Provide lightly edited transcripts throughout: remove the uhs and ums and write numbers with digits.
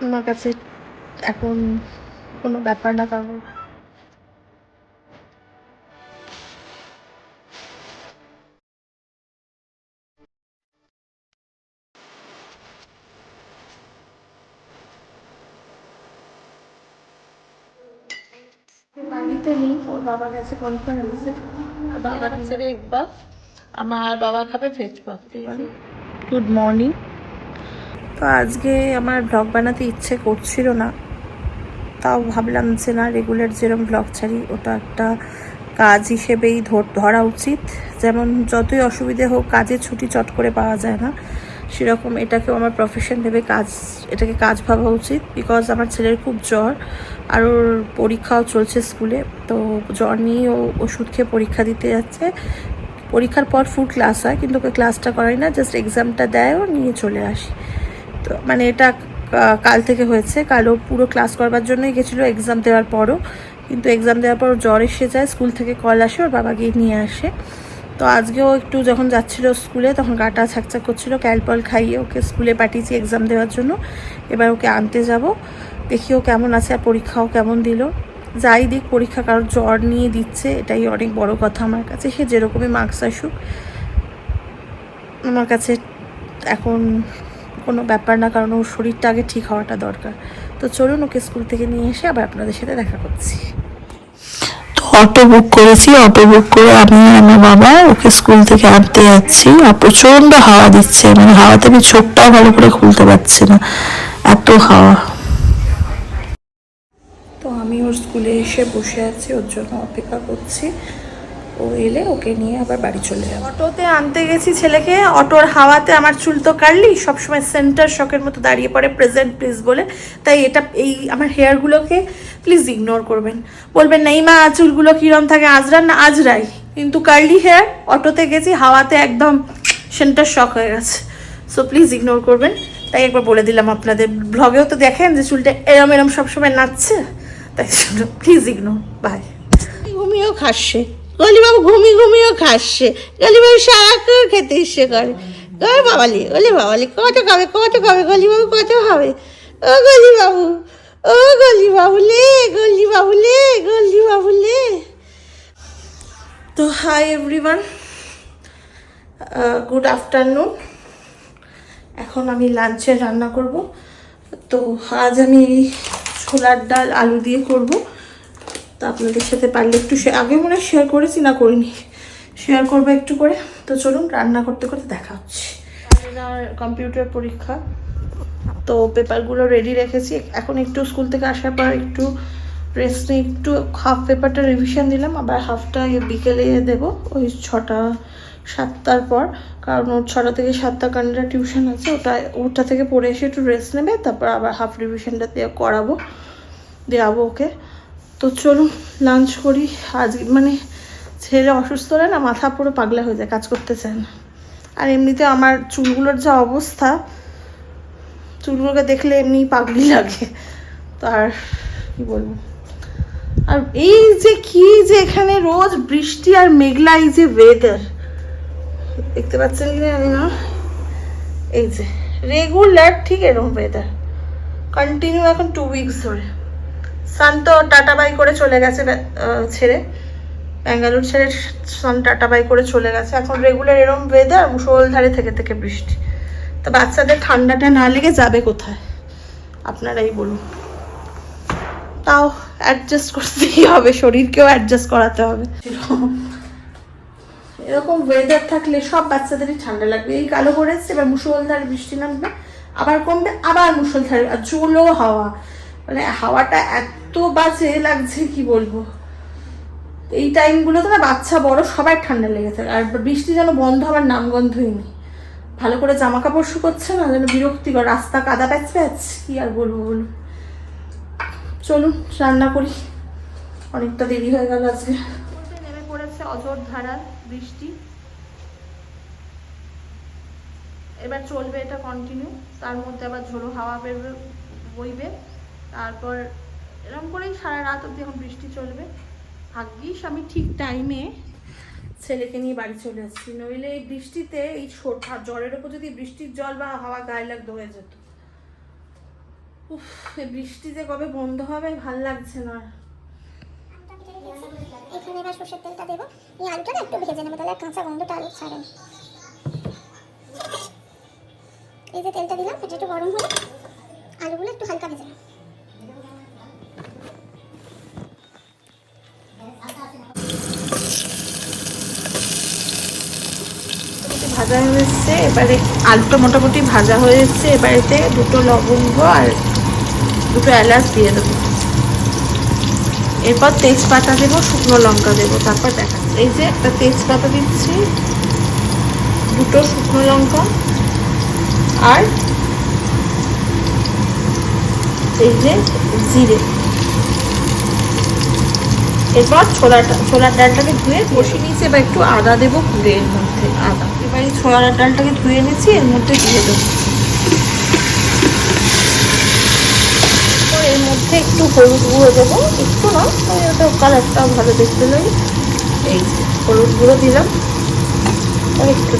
আমার কাছে এখন কোনো ব্যাপার না, কারণ বাড়িতে নেই, ওর বাবা গেছে কনফারেন্সে। বাবা গেছে দেখবা, আমার বাবা খাবে ভেজ পাস্তা। Good morning. তো আজকে আমার ব্লগ বানাতে ইচ্ছে করছিল না, তাও ভাবলাম যে না, রেগুলার যেরকম ব্লগ ছাড়ি ওটা একটা কাজ হিসেবেই ধরা উচিত। যেমন যতই অসুবিধে হোক, কাজের ছুটি চট করে পাওয়া যায় না, সেরকম এটাকেও আমার প্রফেশন ভেবে এটাকে কাজ ভাবা উচিত। বিকজ আমার ছেলের খুব জ্বর, আর ওর পরীক্ষাও চলছে স্কুলে। তো জ্বর নিয়ে ও ওষুধ খেয়ে পরীক্ষা দিতে যাচ্ছে। পরীক্ষার পর ফুল ক্লাস হয়, কিন্তু ওকে ক্লাসটা করাই না, জাস্ট এক্সামটা দেয় ও নিয়ে চলে আসি। তো মানে এটা কাল থেকে হয়েছে। কালও পুরো ক্লাস করবার জন্যই গেছিলো এক্সাম দেওয়ার পরও, কিন্তু এক্সাম দেওয়ার পর জ্বর এসে যায়, স্কুল থেকে কল আসে, ওর বাবা গিয়ে নিয়ে আসে। তো আজকেও একটু যখন যাচ্ছিলো স্কুলে তখন গাটা ছাকছাক করছিলো, ক্যালপল খাইয়ে ওকে স্কুলে পাঠিয়েছি এক্সাম দেওয়ার জন্য। এবার ওকে আনতে যাব, দেখি ও কেমন আছে আর পরীক্ষাও কেমন দিল। যাই দিক পরীক্ষা, কারোর জ্বর নিয়ে দিচ্ছে, এটাই অনেক বড় কথা আমার কাছে। সে যেরকমই মার্কস আসুক, আমার কাছে এখন কোনো ব্যাপার না, কারণ ওর শরীরটা আগে ঠিক হওয়াটা দরকার। তো চলুন, ওকে স্কুল থেকে নিয়ে এসে আবার আপনাদের সাথে দেখা করছি। তো অটো বুক করেছি, অটো বুক করে আমি আর আমার বাবা ওকে স্কুল থেকে আনতে যাচ্ছি। আর প্রচণ্ড হাওয়া দিচ্ছে, মানে হাওয়াতে আমি চোখটাও ভালো করে খুলতে পারছি না, এত হাওয়া। তো আমি ওর স্কুলে এসে বসে আছি, ওর জন্য অপেক্ষা করছি। ও এলে ওকে নিয়ে আবার বাড়ি চলে যাবো। অটোতে আনতে গেছি ছেলেকে, অটোর হাওয়াতে আমার চুল তো কাটলি সবসময় সেন্টার শকের মতো দাঁড়িয়ে পড়ে প্রেজেন্ট প্লিজ বলে। তাই এই আমার হেয়ারগুলোকে প্লিজ ইগনোর করবেন, বলবেন না এই মা চুলগুলো কীরম থাকে, আজরান না আজরাই, কিন্তু কার্লি হেয়ার। অটোতে গেছি, হাওয়াতে একদম সেন্টার শক হয়ে গেছে, সো প্লিজ ইগনোর করবেন। তাই একবার বলে দিলাম আপনাদের, ব্লগেও তো দেখেন যে চুলটা এরম এরম সবসময় নাচছে, তাই প্লিজ ইগনোর। বাই। ঘুমিয়েও খাচ্ছে গলিবাবু, ঘুমিয়েও খাচ্ছে গলিবাবু, সারাক্ষণ খেতে ইচ্ছে করে। বাবালি, ওলে বাবালি, কত খাবে গলিবাবু, কত খাবে? ও গলিবাবু, ও গলিবাবু লে, গলিবাবু লে, গলিবাবু লে। তো হাই এভরিওয়ান, গুড আফটারনুন। এখন আমি লাঞ্চে রান্না করব। তো আজ আমি ছোলার ডাল আলু দিয়ে করব। তো আপনাদের সাথে পারলে একটু আগে মনে হয় শেয়ার করেছি, না করিনি, শেয়ার করবো একটু করে। তো চলুন, রান্না করতে করতে দেখা হচ্ছে। আর কম্পিউটার পরীক্ষা, তো পেপারগুলো রেডি রেখেছি। এখন একটু স্কুল থেকে আসার পর একটু রেস্ট নিয়ে একটু হাফ পেপারটা রিভিশন দিলাম, আবার হাফটা বিকেলে দেবো ওই 6টা 7টার পর, কারণ ওর 6টা থেকে 7টা কান্ডা টিউশন আছে, ওটা থেকে পড়ে এসে একটু রেস্ট নেবে, তারপর আবার হাফ রিভিশনটা দিয়ে দেওয়াবো ওকে। তো চলুন লাঞ্চ করি। আজ মানে ছেলে অসুস্থ হলে না মাথা পুরো পাগলা হয়ে যায়, কাজ করতে চায় না। আর এমনিতে আমার চুলগুলোর যা অবস্থা, চুলগুলোকে দেখলে এমনি পাগলি লাগে। তো আর কি বলবো। আর এই যে এখানে রোজ বৃষ্টি আর মেঘলা, এই যে ওয়েদার দেখতে পাচ্ছেন কি জানি না, এই যে রেগুলার ঠিক এরকম ওয়েদার কন্টিনিউ এখন 2 উইকস ধরে। সান তো টাটা বাই করে চলে গেছে, ছেড়ে ব্যাঙ্গালোর ছেড়ে সান টাটা বাই করে চলে গেছে। এখন রেগুলার এরম ওয়েদার, মুষলধারে থেকে থেকে বৃষ্টি। তো বাচ্চাদের ঠান্ডাটা না লেগে যাবে কোথায় আপনারাই বলুন। তাও অ্যাডজাস্ট করতেই হবে, শরীরকেও অ্যাডজাস্ট করাতে হবে। এরকম ওয়েদার থাকলে সব বাচ্চাদেরই ঠান্ডা লাগবে। এই কালো করে এসছে, এবার মুষলধারে বৃষ্টি নামবে, আবার কমবে, আবার মুষলধারে, আর ঝোলো হাওয়া, মানে হাওয়াটা এত বাজে লাগছে কি বলবো। এই টাইমগুলোতে না বাচ্চা বড় সবাই ঠান্ডা লেগে থাকে, আর বৃষ্টি যেন বন্ধ হওয়ার নামগন্ধই নেই। ভালো করে জামা কাপড় শুকোচ্ছে না, যেন বিরক্তিকর, রাস্তা কাদা প্যাচ প্যাচ, কি আর বলবো বলুন। চলুন রান্না করি, অনেকটা দেরি হয়ে গেল আজকে। নেমে পড়েছে অঝোর ধারার বৃষ্টি, এবার চলবে এটা কন্টিনিউ। তার মধ্যে আবার ঝোড়ো হাওয়া বইবে, তারপর এরকম করেই সারা রাত অবধি এখন বৃষ্টি চলবে। ভাগ্যিস আমি ঠিক টাইমে ছেলেকে নিয়ে বাড়ি চলে আসছি, নইলে এই বৃষ্টিতে এই জ্বরের ওপর যদি বৃষ্টির জল বা হাওয়া গায়ে লাগতে হয়ে যেত। উফ, এই বৃষ্টিতে কবে বন্ধ হবে ভাল লাগছে না। এখানে এবার সর্ষের তেলটা দেবো, এই আলুটা একটু ভেজে নেবো, তাহলে কাঁচা গন্ধটা আলু ছাড়ে। এই যে তেলটা দিলাম, এটা একটু গরম হলে আলুগুলো একটু হালকা ভেজে নেব। ভাজা হয়ে এসছে, এবারে আলুটা মোটামুটি ভাজা হয়ে এসছে। এবারেতে দুটো লবঙ্গ আর দুটো এলাচ দিয়ে দেবো। এরপর তেজপাতা দেবো, শুকনো লঙ্কা দেবো, তারপর দেখা। এই যে একটা তেজপাতা দিচ্ছি, দুটো শুকনো লঙ্কা আর এই যে জিরে। এরপর ছোলার ডালটাকে ধুয়ে বসিয়ে নিয়েছি। এবার একটু আদা দেবো পুরে, এর মধ্যে আদা। এবার এই ছোলার ডালটাকে ধুয়ে নিয়েছি, এর মধ্যে দিয়ে দেবো। এর মধ্যে একটু হলুদ গুঁড়ো দেবো, একটু না, ওটা কালারটা ভালো দেখতে লাগে। এই যে হলুদ গুঁড়ো দিলাম, আর একটু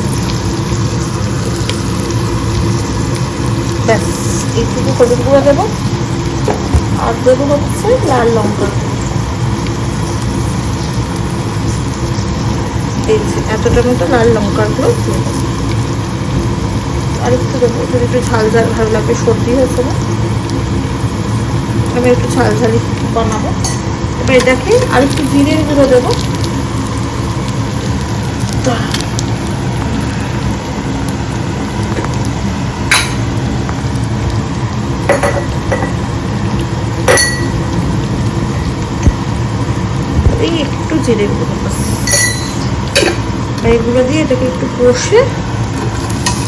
ব্যাস এইটুকু হলুদ গুঁড়ো দেবো। আর দেবো হচ্ছে লাল লঙ্কা। এই যে এতটা মতো লাল লঙ্কার গুঁড়ো দিয়ে দেবো। আর একটু দেবো, যদি একটু ঝাল ঝাল ভালো লাগবে, সর্দি হয়েছে না, আমি একটু ঝাল ঝালি বানাবো। এবার এটাকে আর একটু জিরের গুঁড়ো দেবো। এই একটু জিরে গুঁড়ো, এইগুলো দিয়ে এটাকে একটু কষে,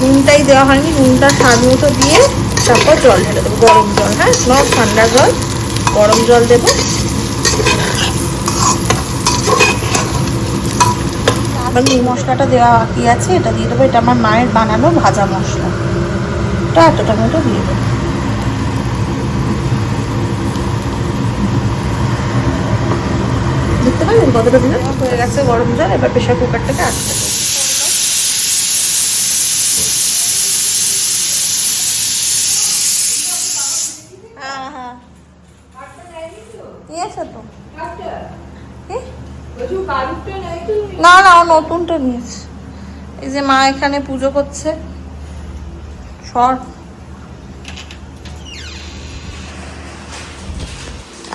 নুনটাই দেওয়া হয়নি, নুনটা স্বাদ মতো দিয়ে তারপর জল ঢেলে দেবো, গরম জল। হ্যাঁ, নট ঠান্ডা জল, গরম জল দেবো। আবার এই মশলাটা দেওয়া বাকি আছে, এটা দিয়ে দেবো। এটা আমার মায়ের বানানো ভাজা মশলা, এটা এতটা মতো দিয়ে দেবো। দেখতে পাবেন কতটা দিলে হয়ে গেছে গরম জল। এবার প্রেশার কুকারটাকে আটকে দেবো। হ্যাঁ হ্যাঁ নিয়েছে তো। না না, ও নতুনটা নিয়েছে। এই যে মা এখানে পুজো করছে, সর।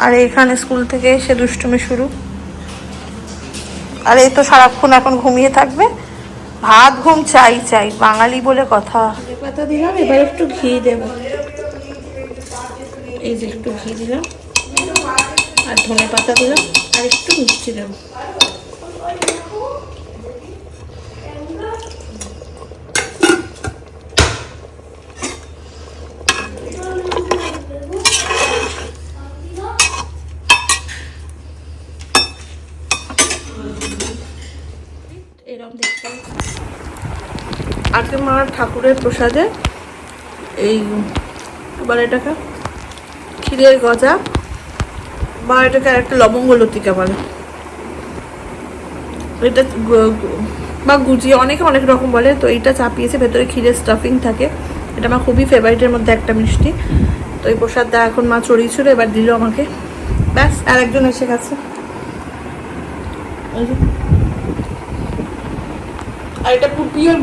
আর এখানে স্কুল থেকে এসে দুষ্টুমি শুরু। আর এই তো সারাক্ষণ এখন ঘুমিয়ে থাকবে, ভাত ঘুম চাই চাই, বাঙালি বলে কথা। পাতা দিলাম, এবার একটু ঘি দেব। এই যে একটু ঘি দিলাম, আর ধনে পাতা দিলাম, আর একটু মিষ্টি দেবো। এরকম দেখতে আজকে মার ঠাকুরের প্রসাদে এই বলে এটাকে ক্ষীরের গজা, বা এটাকে একটা লবঙ্গ লতিকা বলে, এটা বা গুজিয়ে, অনেকে অনেক রকম বলে। তো এইটা চাপিয়েছে, ভেতরে ক্ষীরের স্টাফিং থাকে। এটা আমার খুবই ফেভারিটের মধ্যে একটা মিষ্টি। তো এই প্রসাদটা এখন মা চড়িয়েছিল, এবার দিল আমাকে। ব্যাস, আর একজন এসে গেছে। আর এটা পিওর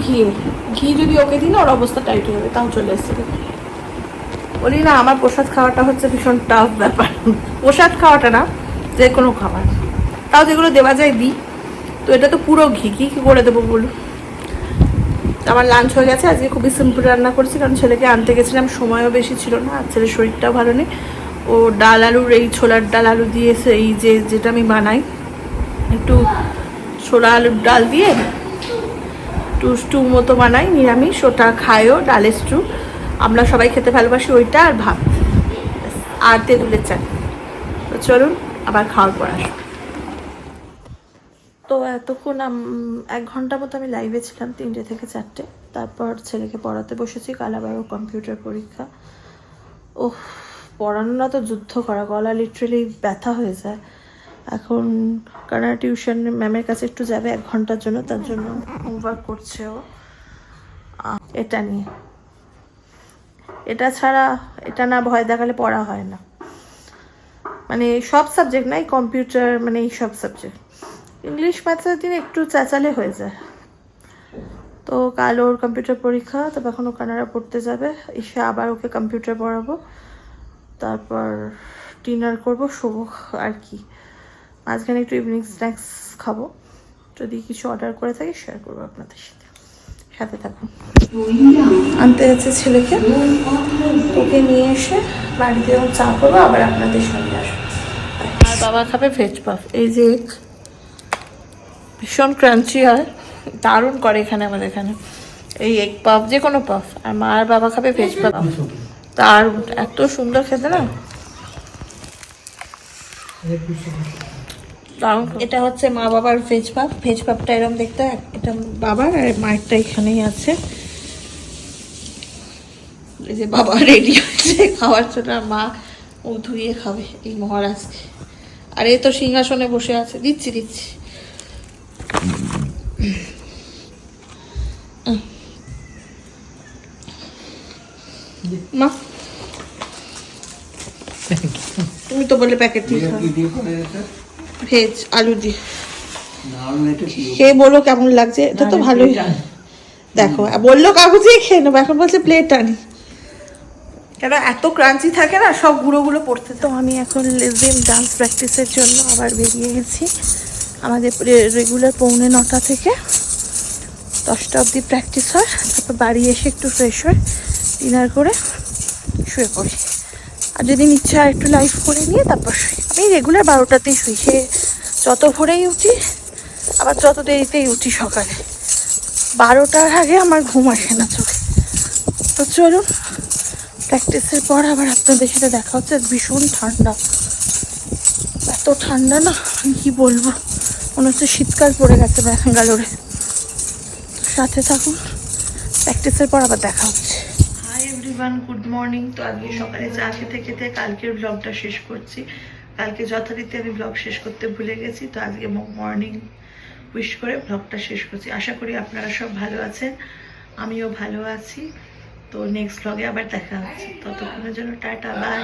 ঘি যদি ওকে দিই না, ওর অবস্থা টাইট হয়ে যাবে। তাও চলে এসছে। বলি না, আমার প্রসাদ খাওয়াটা হচ্ছে ভীষণ টাফ ব্যাপার। প্রসাদ খাওয়াটা না, যে কোনো খাবার, তাও যেগুলো দেওয়া যায় দিই। তো এটা তো পুরো ঘি কি করে দেবো বলুন। আমার লাঞ্চ হয়ে গেছে। আজকে খুবই সিম্পল রান্না করছি, কারণ ছেলেকে আনতে গেছিলাম, সময়ও বেশি ছিল না, আর ছেলের শরীরটাও ভালো নেই। ও ডাল আলুর, এই ছোলার ডাল আলু দিয়ে, এই যেটা আমি বানাই, একটু ছোলা আলুর ডাল দিয়ে একটু স্টু মতো বানাই নিরামিষ, ওটা খায়ও, ডালের স্টু। আমরা সবাই খেতে ভালোবাসি ওইটা, আর ভাত আর তেঁতুলের চাটনি। তো চলুন আবার খাওয়ার পর আসুন। তো এতক্ষণ 1 ঘন্টা মতো আমি লাইভে ছিলাম, 3টে থেকে 4টে। তারপর ছেলেকে পড়াতে বসেছি, কাল আবার ও কম্পিউটার পরীক্ষা। ও পড়ানো না তো যুদ্ধ করা, গলা লিটারেলি ব্যথা হয়ে যায়। এখন কানাডা টিউশন ম্যামের কাছে একটু যাবে 1 ঘন্টার জন্য, তার জন্য হোমওয়ার্ক করছে ও এটা নিয়ে। এটা ছাড়া, এটা না ভয় দেখালে পড়া হয় না। মানে সব সাবজেক্ট নাই, কম্পিউটার মানে এই সব সাবজেক্ট। ইংলিশ ম্যাথসের দিন একটু চেঁচালে হয়ে যায়। তো কাল ওর কম্পিউটার পরীক্ষা, তবে এখন ও কানাডা পড়তে যাবে, এসে আবার ওকে কম্পিউটার পড়াবো, তারপর ডিনার করবো, শোবো আর কি। মাঝখানে একটু ইভিনিং স্ন্যাক্স খাবো, যদি কিছু অর্ডার করে থাকি শেয়ার করবো আপনাদের সাথে, সাথে থাকুন। আনতে যাচ্ছে ছেলেকে, ওকে নিয়ে এসে বাড়িতে চা করবো, আবার আপনাদের সঙ্গে আসবো। আর বাবা খাবে ভেজ পাফ, এই যে ভীষণ ক্রাঞ্চি হয়, দারুণ করে এখানে আমাদের এখানে এই এগ পাফ, যে কোনো পাফ। আর মা আর বাবা খাবে ভেজ পাফ, দারুণ, এত সুন্দর খেতে না, দারুণ। এটা হচ্ছে মা বাবার ভেজ পাফ, ভেজ পাফটা এরকম দেখতে, এটা বাবার আর মায়েরটা এখানেই আছে। এই যে বাবা রেডি হয়েছে খাওয়ার জন্য, আর মা ও ধুয়ে খাবে এই মহারাজকে। আর এ তো সিংহাসনে বসে আছে, দিচ্ছি দিচ্ছি। মা তুমি তো বলে প্যাকেট দিয়ে খাও। ভেজ আলু দিয়ে খেয়ে বলো কেমন লাগছে। এটা তো ভালোই, দেখো বললো কাগজে খেয়ে নেবো, এখন বলছে প্লেট আনি। কেন এত ক্রাঞ্চি থাকে না, সব গুঁড়ো গুঁড়ো পড়তে। তো আমি এখন লেসবিয়ান ডান্স প্র্যাকটিসের জন্য আবার বেরিয়ে গেছি। আমাদের রেগুলার 9:45 থেকে 10টা অবধি প্র্যাকটিস হয়, তারপর বাড়ি এসে একটু ফ্রেশ হয়ে ডিনার করে শুয়ে পড়ি। আর যেদিন ইচ্ছা একটু লাইভ করে নিয়ে তারপর শুই। আমি রেগুলার 12টাতেই শুই, সে যত ভোরেই উঠি আবার যত দেরিতেই উঠি, সকালে 12টার আগে আমার ঘুম আসে না চোখে। তো চলুন, প্র্যাকটিসের পর আবার আপনাদের সাথে দেখা হচ্ছে। ভীষণ ঠান্ডা, এত ঠান্ডা না আমি কি বলবো, মনে হচ্ছে শীতকাল পড়ে গেছে ব্যাঙ্গালোরে। সাথে থাকুন, প্র্যাকটিসের পর আবার দেখা হচ্ছে। Hi everyone, good morning. তো আজকে সকালে চা খেতে খেতে কালকের ব্লগটা শেষ করছি। কালকে যথারীতি আমি ব্লগ শেষ করতে ভুলে গেছি, তো আজকে মর্নিং উইশ করে ব্লগটা শেষ করছি। আশা করি আপনারা সব ভালো আছেন, আমিও ভালো আছি। তো নেক্সট ব্লগে আবার দেখা হচ্ছে, ততক্ষণের জন্য টাটা, বাই।